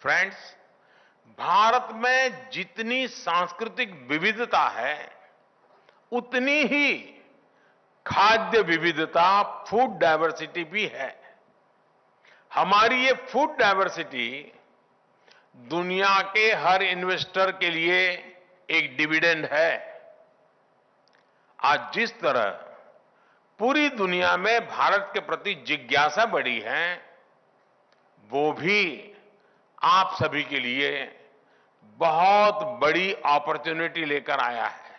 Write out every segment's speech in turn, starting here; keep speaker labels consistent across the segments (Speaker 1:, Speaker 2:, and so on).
Speaker 1: Friends, Bharat में जितनी सांस्कृतिक विविधता है, उतनी ही खाद्य विविधता, फूड डायवर्सिटी भी है। हमारी ये फूड डायवर्सिटी दुनिया के हर इन्वेस्टर के लिए एक डिविडेंड है। आज जिस तरह पूरी दुनिया में भारत के प्रति जिज्ञासा बढ़ी है, वो भी आप सभी के लिए बहुत बड़ी अपॉर्चुनिटी लेकर आया है।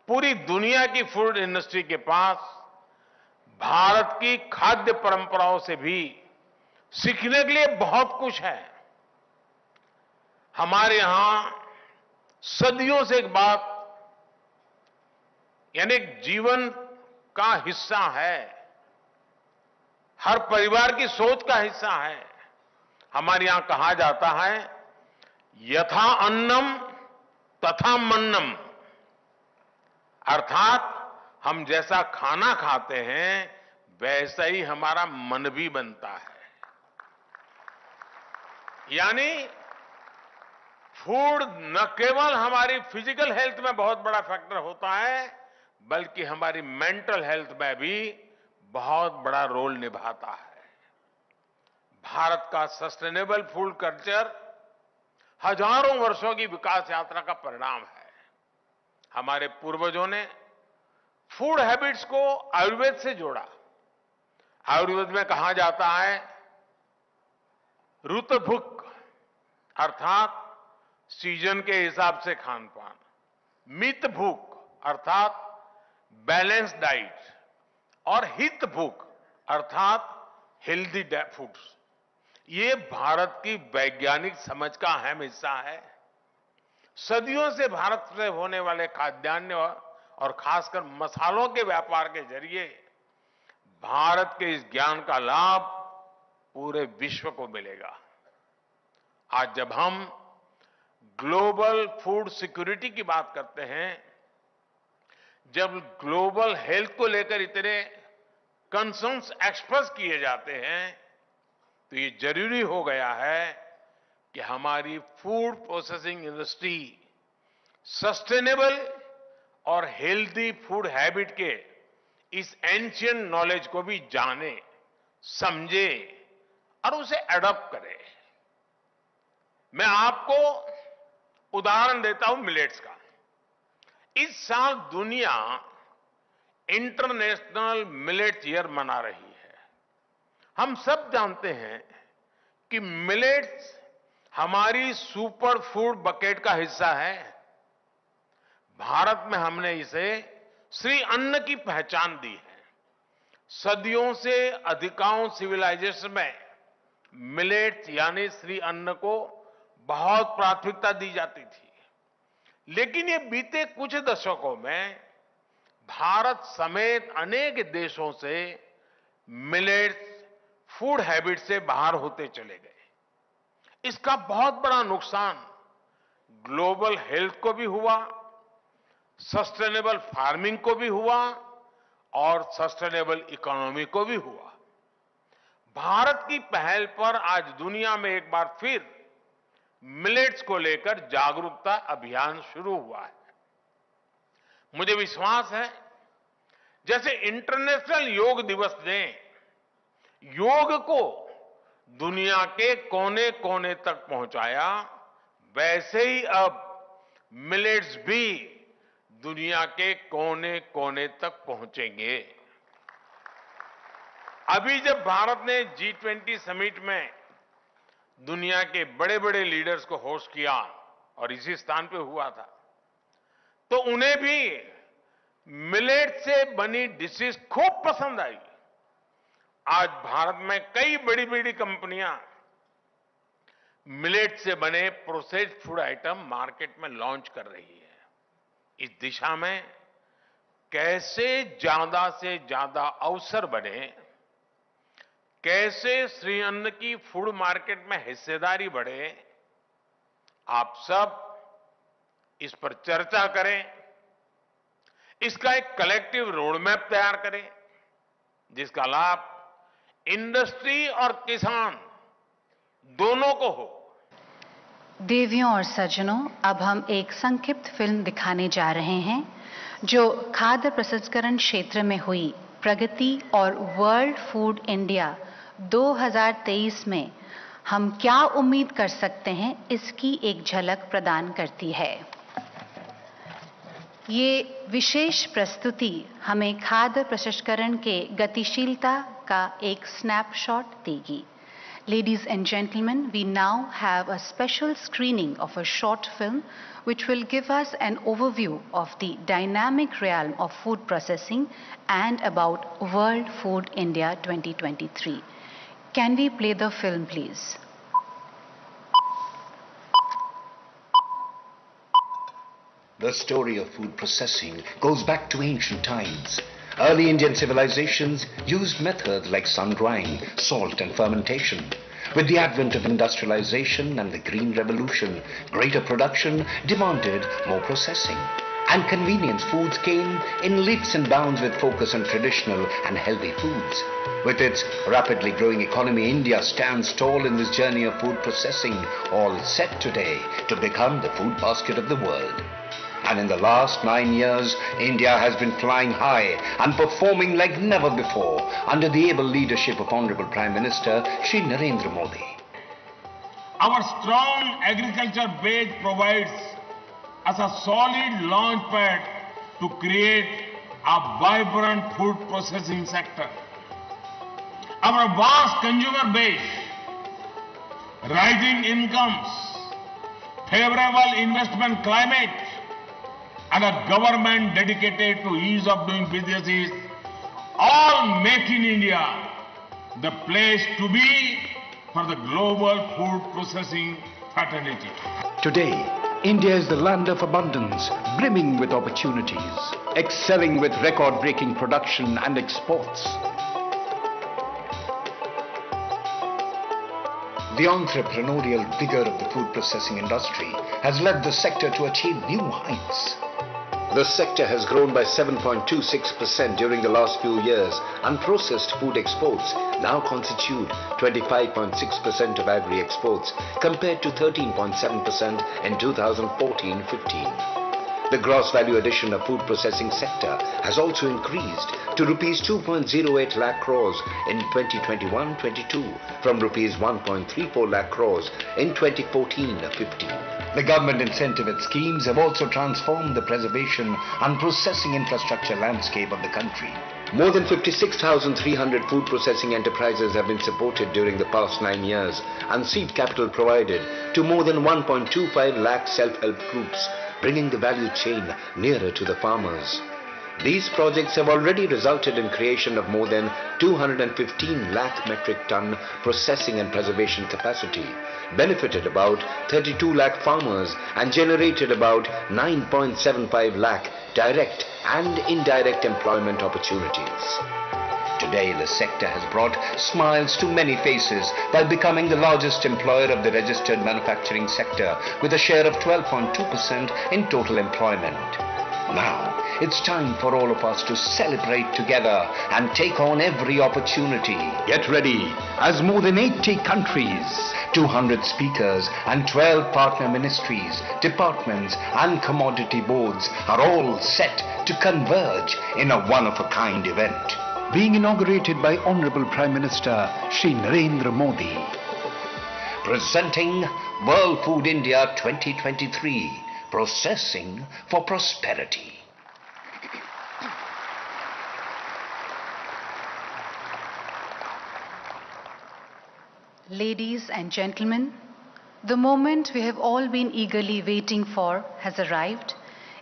Speaker 1: पूरी दुनिया की फूड इंडस्ट्री के पास भारत की खाद्य परंपराओं से भी सीखने के लिए बहुत कुछ है। हमारे यहां सदियों से एक बात, यानी जीवन का हिस्सा है, हर परिवार की सोच का हिस्सा है। हमारे यहां कहा जाता है, यथा अन्नम तथा मन्नम, अर्थात हम जैसा खाना खाते हैं वैसा ही हमारा मन भी बनता है। यानी फूड न केवल हमारी फिजिकल हेल्थ में बहुत बड़ा फैक्टर होता है, बल्कि हमारी मेंटल हेल्थ में भी बहुत बड़ा रोल निभाता है। भारत का सस्टेनेबल फूड कल्चर हजारों वर्षों की विकास यात्रा का परिणाम है। हमारे पूर्वजों ने फूड हैबिट्स को आयुर्वेद से जोड़ा। आयुर्वेद में कहा जाता है, ऋतभुक अर्थात सीजन के हिसाब से खान पान, मित भूख अर्थात बैलेंस डाइट, और हित भूख अर्थात हेल्दी फूड्स। ये भारत की वैज्ञानिक समझ का अहम हिस्सा है। सदियों से भारत से होने वाले खाद्यान्न और खासकर मसालों के व्यापार के जरिए भारत के इस ज्ञान का लाभ पूरे विश्व को मिलेगा। आज जब हम ग्लोबल फूड सिक्योरिटी की बात करते हैं, जब ग्लोबल हेल्थ को लेकर इतने कंसर्न्स एक्सप्रेस किए जाते हैं, तो ये जरूरी हो गया है कि हमारी फूड प्रोसेसिंग इंडस्ट्री सस्टेनेबल और हेल्दी फूड हैबिट के इस एंशिएंट नॉलेज को भी जाने, समझे और उसे एडॉप्ट करे। मैं आपको उदाहरण देता हूं मिलेट्स का। इस साल दुनिया इंटरनेशनल मिलेट्स ईयर मना रही है। हम सब जानते हैं कि मिलेट्स हमारी सुपर फूड बकेट का हिस्सा है। भारत में हमने इसे श्री अन्न की पहचान दी है। सदियों से अधिकांश सिविलाइजेशन में मिलेट्स यानी श्री अन्न को बहुत प्राथमिकता दी जाती थी। लेकिन ये बीते कुछ दशकों में भारत समेत अनेक देशों से मिलेट्स फूड हैबिट से बाहर होते चले गए। इसका बहुत बड़ा नुकसान ग्लोबल हेल्थ को भी हुआ, सस्टेनेबल फार्मिंग को भी हुआ और सस्टेनेबल इकोनॉमी को भी हुआ। भारत की पहल पर आज दुनिया में एक बार फिर मिलेट्स को लेकर जागरूकता अभियान शुरू हुआ है। मुझे विश्वास है, जैसे इंटरनेशनल योग दिवस ने योग को दुनिया के कोने कोने तक पहुंचाया, वैसे ही अब मिलेट्स भी दुनिया के कोने कोने तक पहुंचेंगे। अभी जब भारत ने G20 समिट में दुनिया के बड़े बड़े लीडर्स को होस्ट किया और इसी स्थान पे हुआ था, तो उन्हें भी मिलेट से बनी डिशेस खूब पसंद आई। आज भारत में कई बड़ी बड़ी कंपनियां मिलेट से बने प्रोसेस्ड फूड आइटम मार्केट में लॉन्च कर रही है। इस दिशा में कैसे ज्यादा से ज्यादा अवसर बने, कैसे श्री अन्न की फूड मार्केट में हिस्सेदारी बढ़े, आप सब इस पर चर्चा करें, इसका एक कलेक्टिव रोड मैप तैयार करें, जिसका लाभ इंडस्ट्री और किसान दोनों को हो।
Speaker 2: देवियों और सज्जनों, अब हम एक संक्षिप्त फिल्म दिखाने जा रहे हैं जो खाद्य प्रसंस्करण क्षेत्र में हुई प्रगति और वर्ल्ड फूड इंडिया 2023 में हम क्या उम्मीद कर सकते हैं इसकी एक झलक प्रदान करती है। ये विशेष प्रस्तुति हमें खाद्य प्रसंस्करण के गतिशीलता का एक स्नैपशॉट देगी। Ladies and gentlemen, we now have a special screening of a short film which will give us an overview of the dynamic realm of food processing and about World Food India 2023. Can we play the film, please?
Speaker 3: The story of food processing goes back to ancient times. Early Indian civilizations used methods like sun-drying, salt and fermentation. With the advent of industrialization and the Green Revolution, greater production demanded more processing. And convenience foods came in leaps and bounds with focus on traditional and healthy foods. With its rapidly growing economy, India stands tall in this journey of food processing, all set today to become the food basket of the world. And in the last 9 years, India has been flying high and performing like never before under the able leadership of Honorable Prime Minister Shri Narendra Modi.
Speaker 4: Our strong agriculture base provides us a solid launchpad to create a vibrant food processing sector. Our vast consumer base, rising incomes, favorable investment climate, and a government dedicated to ease of doing businesses all make in India the place to be for the global food processing fraternity.
Speaker 5: Today, India is the land of abundance, brimming with opportunities, excelling with record-breaking production and exports.
Speaker 3: The entrepreneurial vigor of the food processing industry has led the sector to achieve new heights. The sector has grown by 7.26% during the last few years, and processed food exports now constitute 25.6% of agri exports compared to 13.7% in 2014-15. The gross value addition of food processing sector has also increased to rupees 2.08 lakh crores in 2021-22 from rupees 1.34 lakh crores in 2014-15. The government incentive schemes have also transformed the preservation and processing infrastructure landscape of the country. More than 56,300 food processing enterprises have been supported during the past 9 years, and seed capital provided to more than 1.25 lakh self-help groups, bringing the value chain nearer to the farmers. These projects have already resulted in creation of more than 215 lakh metric ton processing and preservation capacity, benefited about 32 lakh farmers, and generated about 9.75 lakh direct and indirect employment opportunities. Today, the sector has brought smiles to many faces by becoming the largest employer of the registered manufacturing sector with a share of 12.2% in total employment. Now, it's time for all of us to celebrate together and take on every opportunity.
Speaker 5: Get ready, as more than 80 countries,
Speaker 3: 200 speakers and 12 partner ministries, departments and commodity boards are all set to converge in a one-of-a-kind event,
Speaker 5: being inaugurated by Honorable Prime Minister Shri Narendra Modi.
Speaker 3: Presenting World Food India 2023, Processing for Prosperity.
Speaker 2: Ladies and gentlemen, the moment we have all been eagerly waiting for has arrived.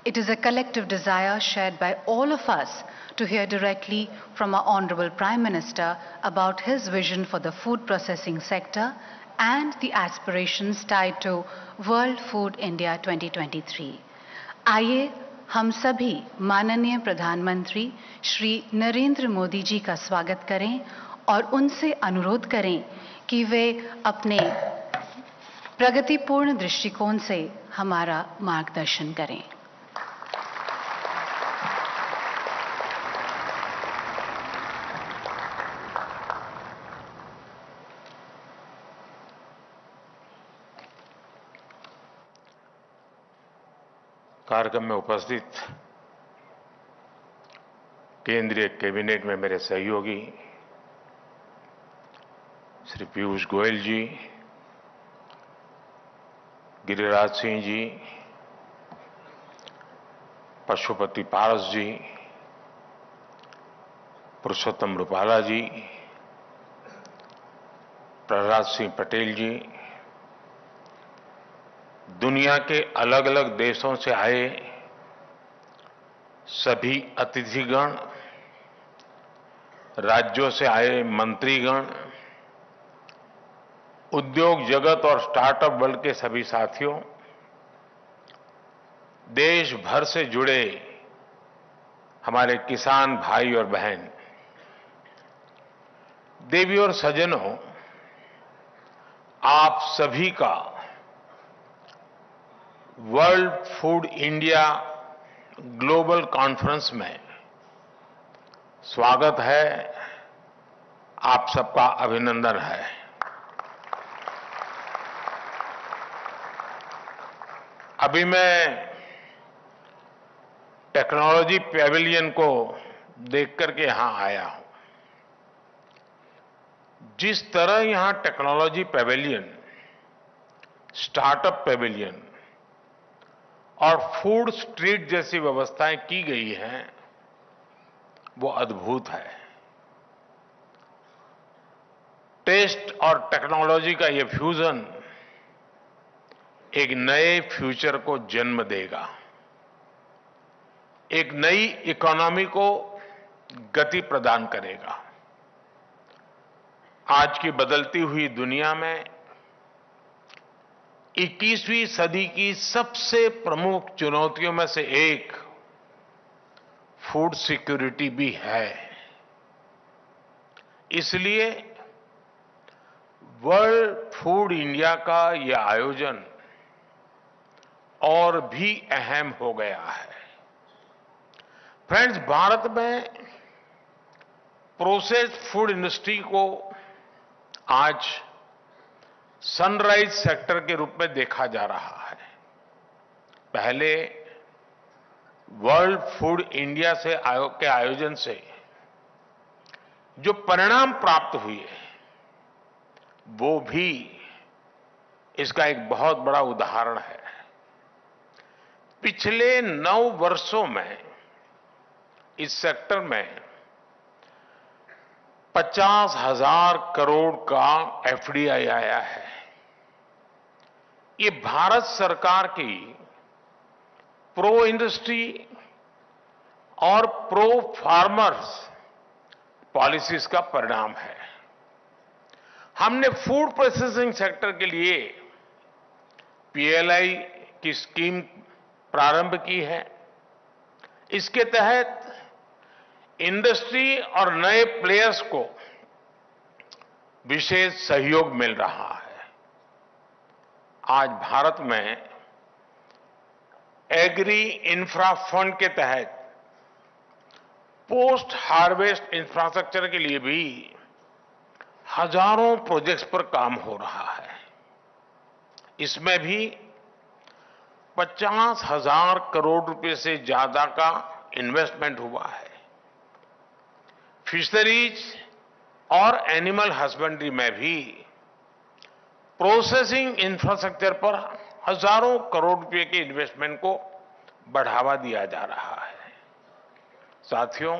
Speaker 2: It is a collective desire shared by all of us to hear directly from our Honorable Prime Minister about his vision for the food processing sector and the aspirations tied to World Food India 2023. आइए हम सभी माननीय प्रधानमंत्री श्री नरेंद्र मोदी जी का स्वागत करें और उनसे अनुरोध करें कि वे अपने प्रगतिपूर्ण दृष्टिकोण से हमारा मार्गदर्शन करें।
Speaker 1: कार्यक्रम में उपस्थित केंद्रीय कैबिनेट में मेरे सहयोगी श्री पीयूष गोयल जी, गिरिराज सिंह जी, पशुपति पारस जी, पुरुषोत्तम रूपाला जी, प्रहलाद सिंह पटेल जी, दुनिया के अलग अलग देशों से आए सभी अतिथिगण, राज्यों से आए मंत्रीगण, उद्योग जगत और स्टार्टअप वर्ल्ड के सभी साथियों, देश भर से जुड़े हमारे किसान भाई और बहन, देवी और सज्जनों, आप सभी का world food India global conference में स्वागत है। आप सबका अभिनंदन है। अभी मैं टेक्नोलॉजी पैवेलियन को देख करके यहां आया हूं। जिस तरह यहां टेक्नोलॉजी पैवेलियन, स्टार्टअप पैवेलियन और फूड स्ट्रीट जैसी व्यवस्थाएं की गई हैं, वो अद्भुत है। टेस्ट और टेक्नोलॉजी का ये फ्यूजन एक नए फ्यूचर को जन्म देगा, एक नई इकोनॉमी को गति प्रदान करेगा। आज की बदलती हुई दुनिया में 21वीं सदी की सबसे प्रमुख चुनौतियों में से एक फूड सिक्योरिटी भी है। इसलिए वर्ल्ड फूड इंडिया का यह आयोजन और भी अहम हो गया है। फ्रेंड्स, भारत में प्रोसेस्ड फूड इंडस्ट्री को आज सनराइज सेक्टर के रूप में देखा जा रहा है। पहले वर्ल्ड फूड इंडिया से के आयोजन से जो परिणाम प्राप्त हुए, वो भी इसका एक बहुत बड़ा उदाहरण है। पिछले 9 वर्षों में इस सेक्टर में 50,000 करोड़ का एफडीआई आया है। ये भारत सरकार की प्रो इंडस्ट्री और प्रो फार्मर्स पॉलिसीज का परिणाम है। हमने फूड प्रोसेसिंग सेक्टर के लिए पीएलआई की स्कीम प्रारंभ की है। इसके तहत इंडस्ट्री और नए प्लेयर्स को विशेष सहयोग मिल रहा है। आज भारत में एग्री इंफ्रा फंड के तहत पोस्ट हार्वेस्ट इंफ्रास्ट्रक्चर के लिए भी हजारों प्रोजेक्ट्स पर काम हो रहा है। इसमें भी 50,000 करोड़ रुपए से ज्यादा का इन्वेस्टमेंट हुआ है। फिशरीज और एनिमल हस्बेंड्री में भी प्रोसेसिंग इंफ्रास्ट्रक्चर पर हजारों करोड़ रुपए के इन्वेस्टमेंट को बढ़ावा दिया जा रहा है। साथियों,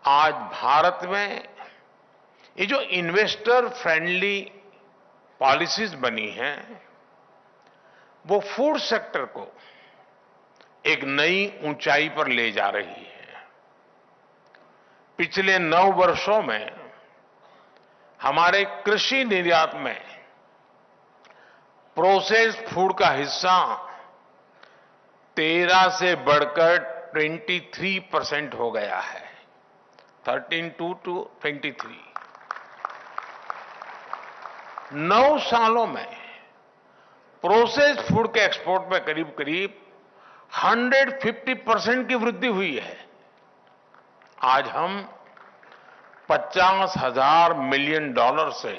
Speaker 1: आज भारत में ये जो इन्वेस्टर फ्रेंडली पॉलिसीज बनी हैं, वो फूड सेक्टर को एक नई ऊंचाई पर ले जा रही है। पिछले 9 वर्षों में हमारे कृषि निर्यात में प्रोसेस्ड फूड का हिस्सा 13 से बढ़कर 23% हो गया है। 13 to 23। 9 सालों में प्रोसेस्ड फूड के एक्सपोर्ट में करीब करीब 150% की वृद्धि हुई है। आज हम $50,000 मिलियन से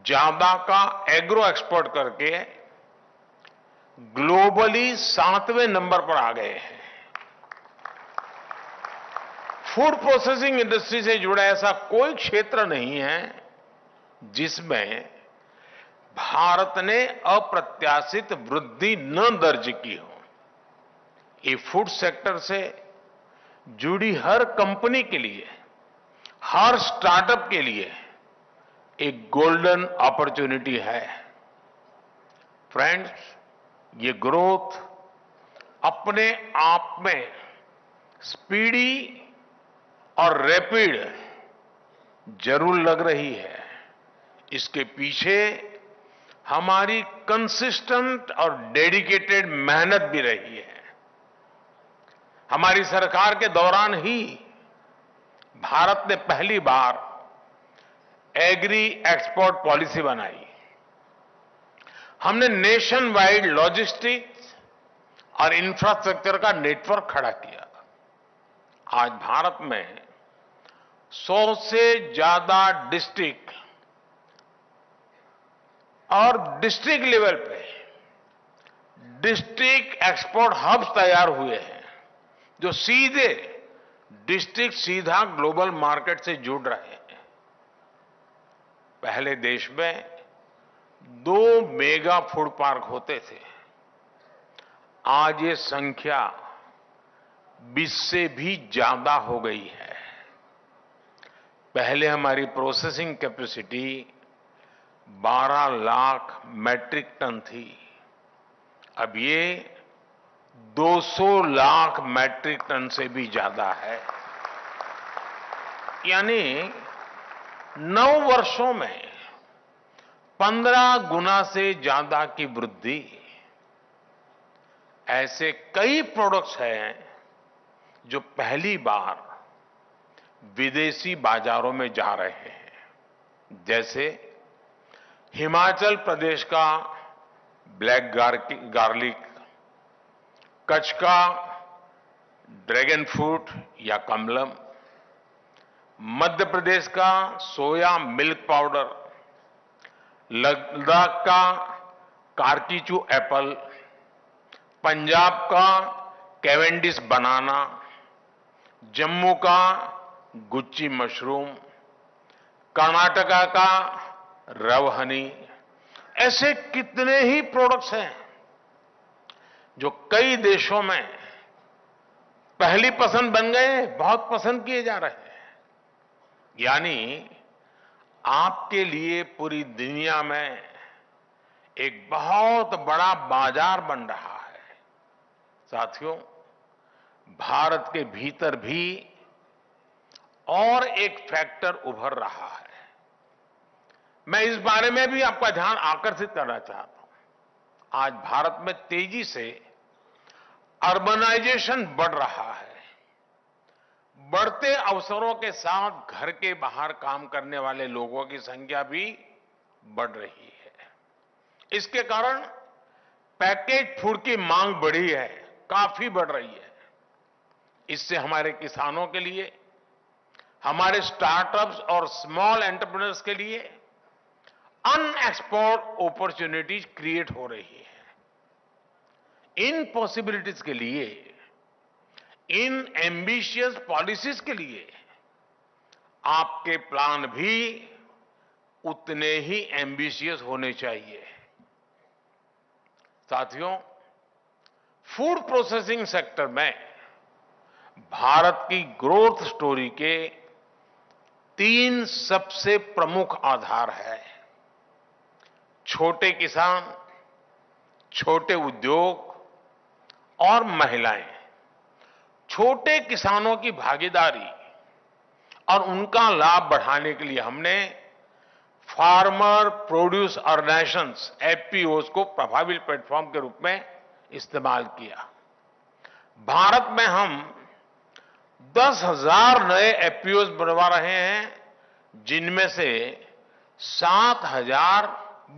Speaker 1: ज्यादा का एग्रो एक्सपोर्ट करके ग्लोबली 7वें नंबर पर आ गए हैं। फूड प्रोसेसिंग इंडस्ट्री से जुड़ा ऐसा कोई क्षेत्र नहीं है जिसमें भारत ने अप्रत्याशित वृद्धि न दर्ज की हो। ये फूड सेक्टर से जुड़ी हर कंपनी के लिए, हर स्टार्टअप के लिए एक गोल्डन अपॉर्चुनिटी है। फ्रेंड्स, ये ग्रोथ अपने आप में स्पीडी और रैपिड जरूर लग रही है। इसके पीछे हमारी कंसिस्टेंट और डेडिकेटेड मेहनत भी रही है। हमारी सरकार के दौरान ही भारत ने पहली बार एग्री एक्सपोर्ट पॉलिसी बनाई। हमने नेशन वाइड लॉजिस्टिक्स और इंफ्रास्ट्रक्चर का नेटवर्क खड़ा किया। आज भारत में 100 से ज्यादा डिस्ट्रिक्ट और डिस्ट्रिक्ट लेवल पे डिस्ट्रिक्ट एक्सपोर्ट हब्स तैयार हुए हैं, जो सीधे डिस्ट्रिक्ट सीधा ग्लोबल मार्केट से जुड़ रहे हैं। पहले देश में 2 मेगा फूड पार्क होते थे। आज ये संख्या 20 से भी ज्यादा हो गई है। पहले हमारी processing capacity 12 lakh metric ton थी। अब ये 200 लाख मैट्रिक टन से भी ज्यादा है। यानी 9 वर्षों में 15 गुना से ज्यादा की वृद्धि। ऐसे कई प्रोडक्ट्स हैं जो पहली बार विदेशी बाजारों में जा रहे हैं, जैसे हिमाचल प्रदेश का ब्लैक गार्लिक, कच्छ का ड्रैगन फ्रूट या कमलम, मध्य प्रदेश का सोया मिल्क पाउडर, लद्दाख का कारकीचू एप्पल, पंजाब का कैवेंडिश बनाना, जम्मू का गुच्ची मशरूम, कर्नाटका का रव हनी। ऐसे कितने ही प्रोडक्ट्स हैं जो कई देशों में पहली पसंद बन गए, बहुत पसंद किए जा रहे हैं। यानी आपके लिए पूरी दुनिया में एक बहुत बड़ा बाजार बन रहा है। साथियों, भारत के भीतर भी और एक फैक्टर उभर रहा है। मैं इस बारे में भी आपका ध्यान आकर्षित करना चाहता हूं। आज भारत में तेजी से अर्बनाइजेशन बढ़ रहा है। बढ़ते अवसरों के साथ घर के बाहर काम करने वाले लोगों की संख्या भी बढ़ रही है। इसके कारण पैकेज फूड की मांग बढ़ी है, काफी बढ़ रही है। इससे हमारे किसानों के लिए, हमारे स्टार्टअप्स और स्मॉल एंटरप्रेन्योर्स के लिए अनएक्सप्लोर्ड अपॉर्चुनिटीज क्रिएट हो रही है। इन पॉसिबिलिटीज के लिए, इन एम्बिशियस पॉलिसीज के लिए आपके प्लान भी उतने ही एम्बिशियस होने चाहिए। साथियों, फूड प्रोसेसिंग सेक्टर में भारत की ग्रोथ स्टोरी के 3 सबसे प्रमुख आधार है। छोटे किसान, छोटे उद्योग और महिलाएं। छोटे किसानों की भागीदारी और उनका लाभ बढ़ाने के लिए हमने फार्मर प्रोड्यूस ऑर्गेनाइजेशंस एफपीओज को प्रभावी प्लेटफॉर्म के रूप में इस्तेमाल किया। भारत में हम 10,000 नए एफपीओज बनवा रहे हैं, जिनमें से 7,000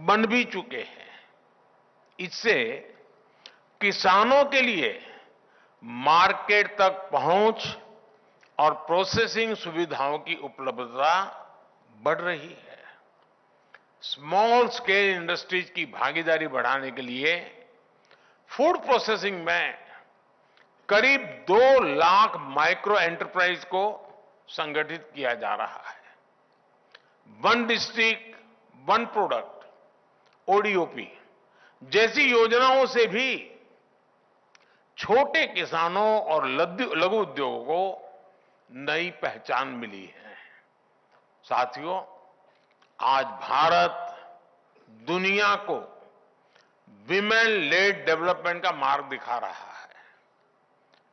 Speaker 1: बन भी चुके हैं। इससे किसानों के लिए मार्केट तक पहुंच और प्रोसेसिंग सुविधाओं की उपलब्धता बढ़ रही है। स्मॉल स्केल इंडस्ट्रीज की भागीदारी बढ़ाने के लिए फूड प्रोसेसिंग में करीब 2 लाख माइक्रो एंटरप्राइज को संगठित किया जा रहा है। One district one product ODOP जैसी योजनाओं से भी छोटे किसानों और लघु उद्योगों को नई पहचान मिली है। साथियों, आज भारत दुनिया को विमेन लेड डेवलपमेंट का मार्ग दिखा रहा है।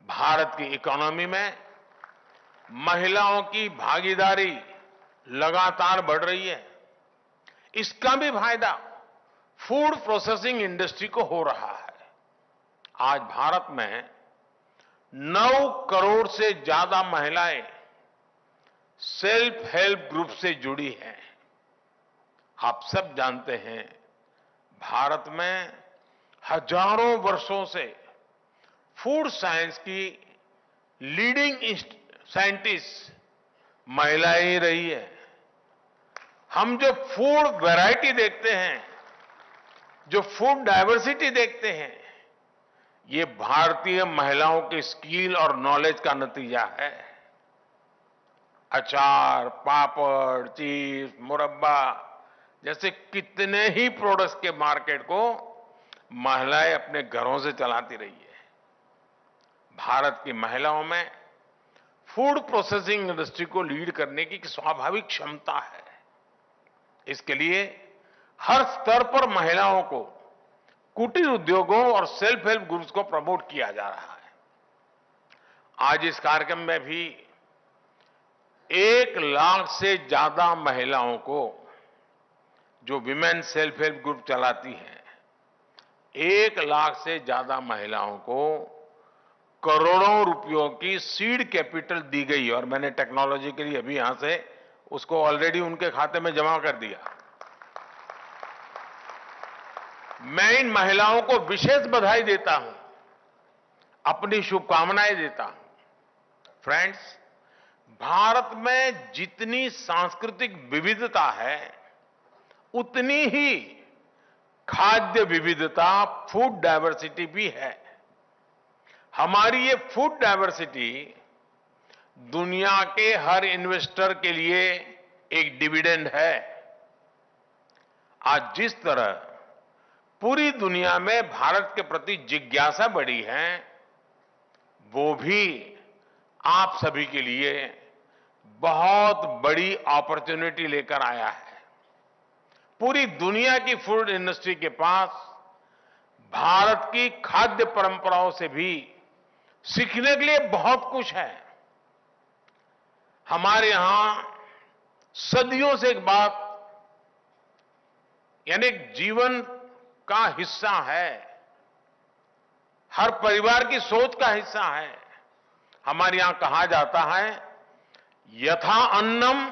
Speaker 1: भारत की इकोनॉमी में महिलाओं की भागीदारी लगातार बढ़ रही है। इसका भी फायदा फूड प्रोसेसिंग इंडस्ट्री को हो रहा है। आज भारत में 9 करोड़ से ज्यादा महिलाएं सेल्फ हेल्प ग्रुप से जुड़ी हैं। आप सब जानते हैं, भारत में हजारों वर्षों से फूड साइंस की लीडिंग साइंटिस्ट महिलाएं ही रही है। हम जो फूड वैरायटी देखते हैं, जो फूड डाइवर्सिटी देखते हैं, ये भारतीय महिलाओं की स्किल और नॉलेज का नतीजा है। अचार, पापड़, चीज, मुरब्बा जैसे कितने ही प्रोडक्ट्स के मार्केट को महिलाएं अपने घरों से चलाती रही है। भारत की महिलाओं में फूड प्रोसेसिंग इंडस्ट्री को लीड करने की स्वाभाविक क्षमता है। इसके लिए हर स्तर पर महिलाओं को कुटीर उद्योगों और सेल्फ हेल्प ग्रुप्स को प्रमोट किया जा रहा है। आज इस कार्यक्रम में भी 1 लाख से ज्यादा महिलाओं को, जो विमेन सेल्फ हेल्प ग्रुप चलाती हैं, 1 लाख से ज्यादा महिलाओं को करोड़ों रुपयों की सीड कैपिटल दी गई और मैंने टेक्नोलॉजी के लिए अभी यहां से उसको ऑलरेडी उनके खाते में जमा कर दिया। मैं इन महिलाओं को विशेष बधाई देता हूं, अपनी शुभकामनाएं देता हूं। फ्रेंड्स, भारत में जितनी सांस्कृतिक विविधता है, उतनी ही खाद्य विविधता, फूड डाइवर्सिटी भी है। हमारी ये फूड डाइवर्सिटी दुनिया के हर इन्वेस्टर के लिए एक डिविडेंड है। आज जिस तरह पूरी दुनिया में भारत के प्रति जिज्ञासा बढ़ी है, वो भी आप सभी के लिए बहुत बड़ी अपॉर्चुनिटी लेकर आया है। पूरी दुनिया की फूड इंडस्ट्री के पास भारत की खाद्य परंपराओं से भी सीखने के लिए बहुत कुछ है। हमारे यहां सदियों से एक बात, यानी जीवन का हिस्सा है, हर परिवार की सोच का हिस्सा है। हमारे यहां कहा जाता है, यथा अन्नम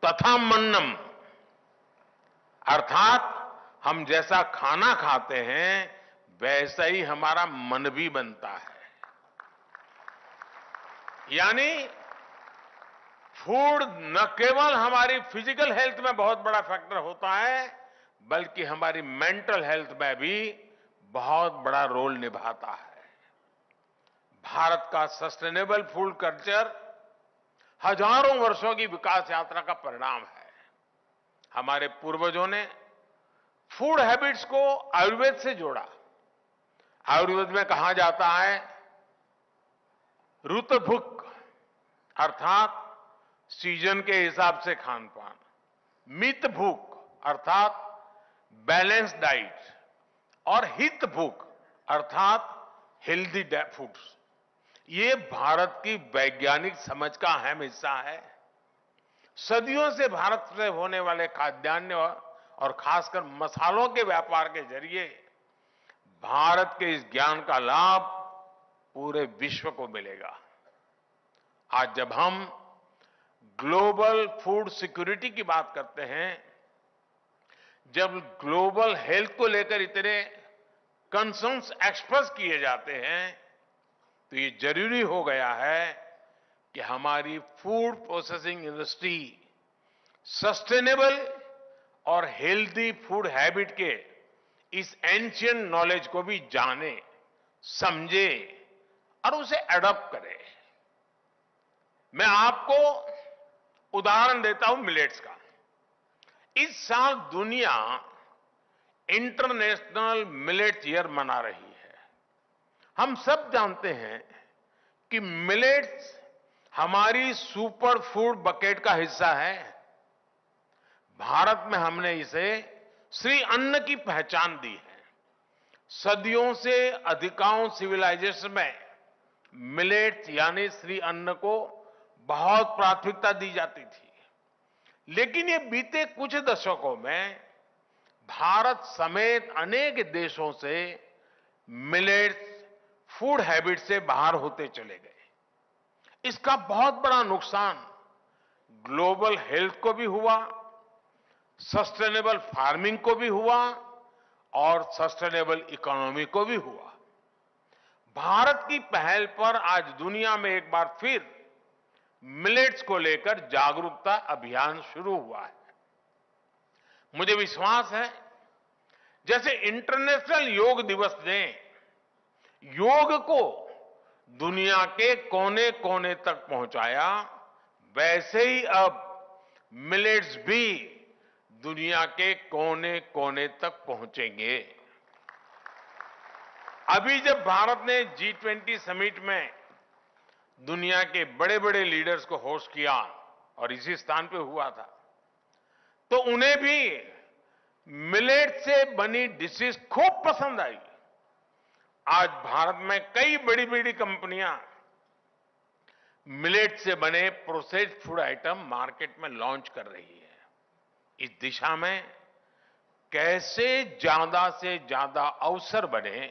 Speaker 1: तथा मन्नम, अर्थात हम जैसा खाना खाते हैं वैसा ही हमारा मन भी बनता है। यानी फूड न केवल हमारी फिजिकल हेल्थ में बहुत बड़ा फैक्टर होता है, बल्कि हमारी मेंटल हेल्थ में भी बहुत बड़ा रोल निभाता है। भारत का सस्टेनेबल फूड कल्चर हजारों वर्षों की विकास यात्रा का परिणाम है। हमारे पूर्वजों ने फूड हैबिट्स को आयुर्वेद से जोड़ा। आयुर्वेद में कहा जाता है, ऋतु भुक अर्थात सीजन के हिसाब से खान पान, मित भूख अर्थात बैलेंस डाइट, और हित भूख अर्थात हेल्दी फूड्स। ये भारत की वैज्ञानिक समझ का अहम हिस्सा है। सदियों से भारत से होने वाले खाद्यान्न और खासकर मसालों के व्यापार के जरिए भारत के इस ज्ञान का लाभ पूरे विश्व को मिलेगा। आज जब हम ग्लोबल फूड सिक्योरिटी की बात करते हैं, जब ग्लोबल हेल्थ को लेकर इतने कंसर्न्स एक्सप्रेस किए जाते हैं, तो ये जरूरी हो गया है कि हमारी फूड प्रोसेसिंग इंडस्ट्री सस्टेनेबल और हेल्दी फूड हैबिट के इस एंशियंट नॉलेज को भी जाने, समझे और उसे एडॉप्ट करे। मैं आपको उदाहरण देता हूं मिलेट्स का। इस साल दुनिया इंटरनेशनल मिलेट ईयर मना रही है। हम सब जानते हैं कि मिलेट्स हमारी सुपर फूड बकेट का हिस्सा है। भारत में हमने इसे श्री अन्न की पहचान दी है। सदियों से अधिकांश सिविलाइजेशन में मिलेट्स यानी श्री अन्न को बहुत प्राथमिकता दी जाती थी। लेकिन ये बीते कुछ दशकों में भारत समेत अनेक देशों से मिलेट्स फूड हैबिट से बाहर होते चले गए। इसका बहुत बड़ा नुकसान ग्लोबल हेल्थ को भी हुआ, सस्टेनेबल फार्मिंग को भी हुआ और सस्टेनेबल इकोनॉमी को भी हुआ। भारत की पहल पर आज दुनिया में एक बार फिर मिलेट्स को लेकर जागरूकता अभियान शुरू हुआ है। मुझे विश्वास है, जैसे इंटरनेशनल योग दिवस ने योग को दुनिया के कोने कोने तक पहुंचाया, वैसे ही अब मिलेट्स भी दुनिया के कोने कोने तक पहुंचेंगे। अभी जब भारत ने G20 समिट में दुनिया के बड़े बड़े लीडर्स को होस्ट किया और इसी स्थान पे हुआ था, तो उन्हें भी मिलेट से बनी डिशेस खूब पसंद आई। आज भारत में कई बड़ी बड़ी कंपनियां मिलेट से बने प्रोसेस्ड फूड आइटम मार्केट में लॉन्च कर रही है। इस दिशा में कैसे ज्यादा से ज्यादा अवसर बने,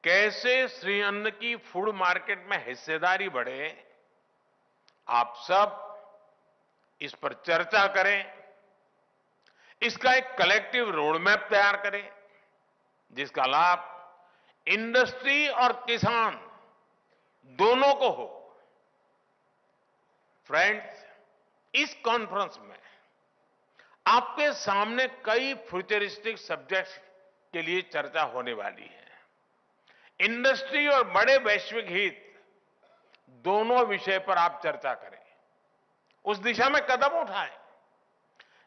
Speaker 1: कैसे श्री अन्न की फूड मार्केट में हिस्सेदारी बढ़े, आप सब इस पर चर्चा करें, इसका एक कलेक्टिव रोड मैप तैयार करें, जिसका लाभ इंडस्ट्री और किसान दोनों को हो। फ्रेंड्स, इस कॉन्फ्रेंस में आपके सामने कई फ्यूचरिस्टिक सब्जेक्ट्स के लिए चर्चा होने वाली है। इंडस्ट्री और बड़े वैश्विक हित दोनों विषय पर आप चर्चा करें, उस दिशा में कदम उठाएं।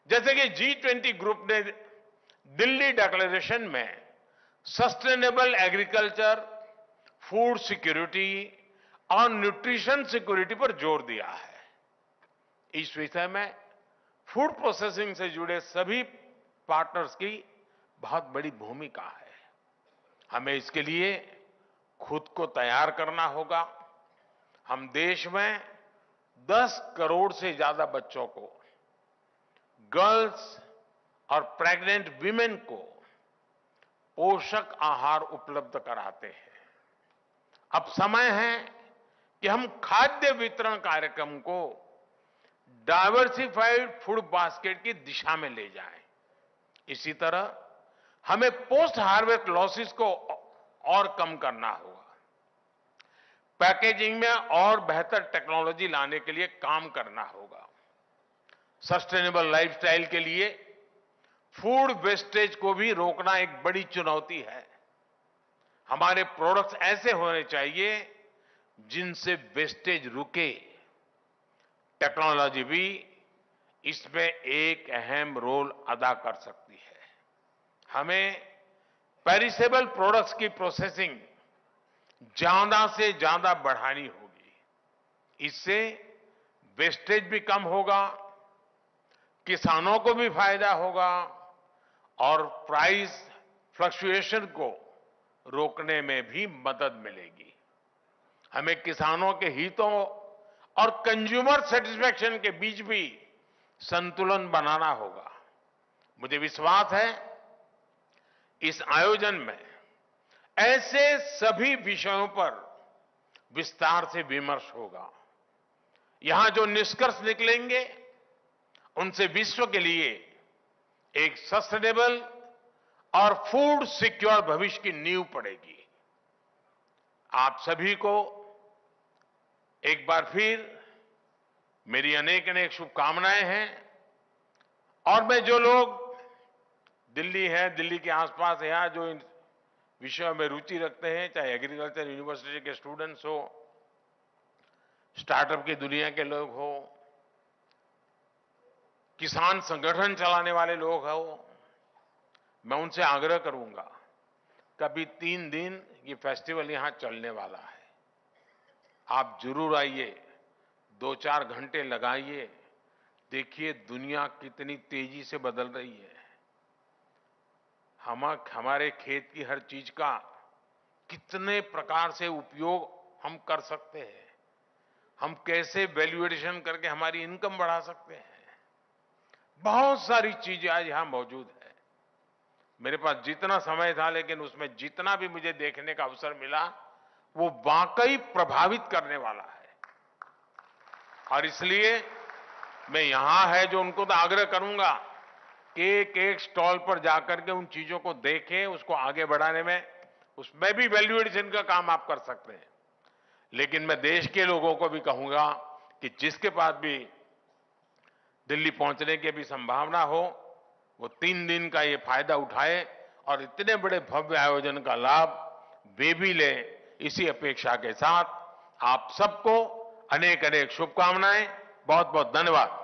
Speaker 1: जैसे कि G20 ग्रुप ने दिल्ली डिक्लेरेशन में सस्टेनेबल एग्रीकल्चर, फूड सिक्योरिटी और न्यूट्रिशन सिक्योरिटी पर जोर दिया है। इस विषय में फूड प्रोसेसिंग से जुड़े सभी पार्टनर्स की बहुत बड़ी भूमिका है। हमें इसके लिए खुद को तैयार करना होगा। हम देश में 10 करोड़ से ज्यादा बच्चों को, गर्ल्स और प्रेग्नेंट वीमेन को पोषक आहार उपलब्ध कराते हैं। अब समय है कि हम खाद्य वितरण कार्यक्रम को डाइवर्सिफाइड फूड बास्केट की दिशा में ले जाएं। इसी तरह हमें पोस्ट हार्वेस्ट लॉसेस को और कम करना होगा। पैकेजिंग में और बेहतर टेक्नोलॉजी लाने के लिए काम करना होगा। सस्टेनेबल लाइफस्टाइल के लिए फूड वेस्टेज को भी रोकना एक बड़ी चुनौती है। हमारे प्रोडक्ट्स ऐसे होने चाहिए जिनसे वेस्टेज रुके। टेक्नोलॉजी भी इसमें एक अहम रोल अदा कर सकती है। हमें पेरिसेबल प्रोडक्ट्स की प्रोसेसिंग ज्यादा से ज्यादा बढ़ानी होगी। इससे वेस्टेज भी कम होगा, किसानों को भी फायदा होगा और प्राइस फ्लक्चुएशन को रोकने में भी मदद मिलेगी। हमें किसानों के हितों और कंज्यूमर सेटिस्फैक्शन के बीच भी संतुलन बनाना होगा। मुझे विश्वास है इस आयोजन में ऐसे सभी विषयों पर विस्तार से विमर्श होगा। यहां जो निष्कर्ष निकलेंगे उनसे विश्व के लिए एक सस्टेनेबल और फूड सिक्योर भविष्य की नींव पड़ेगी। आप सभी को एक बार फिर मेरी अनेक अनेक शुभकामनाएं हैं और मैं जो लोग दिल्ली है, दिल्ली के आसपास यहाँ जो इन विषयों में रुचि रखते हैं, चाहे एग्रीकल्चर यूनिवर्सिटी के स्टूडेंट्स हो, स्टार्टअप की दुनिया के लोग हो, किसान संगठन चलाने वाले लोग हो, मैं उनसे आग्रह करूंगा, कभी 3 दिन ये फेस्टिवल यहां चलने वाला है, आप जरूर आइए, 2-4 घंटे लगाइए, देखिए दुनिया कितनी तेजी से बदल रही है। हमारे खेत की हर चीज का कितने प्रकार से उपयोग हम कर सकते हैं, हम कैसे वैल्यू एडिशन करके हमारी इनकम बढ़ा सकते हैं, बहुत सारी चीजें आज यहां मौजूद है। मेरे पास जितना समय था, लेकिन उसमें जितना भी मुझे देखने का अवसर मिला, वो वाकई प्रभावित करने वाला है। और इसलिए मैं यहां है जो उनको तो आग्रह करूंगा कि एक स्टॉल पर जाकर के उन चीजों को देखें, उसको आगे बढ़ाने में, उसमें भी वैल्यू एडिशन का काम आप कर सकते हैं। लेकिन मैं देश के लोगों को भी कहूंगा कि जिसके पास भी दिल्ली पहुंचने की भी संभावना हो, वो 3 दिन का ये फायदा उठाए और इतने बड़े भव्य आयोजन का लाभ वे भी ले। इसी अपेक्षा के साथ आप सबको अनेक अनेक शुभकामनाएं। बहुत बहुत धन्यवाद।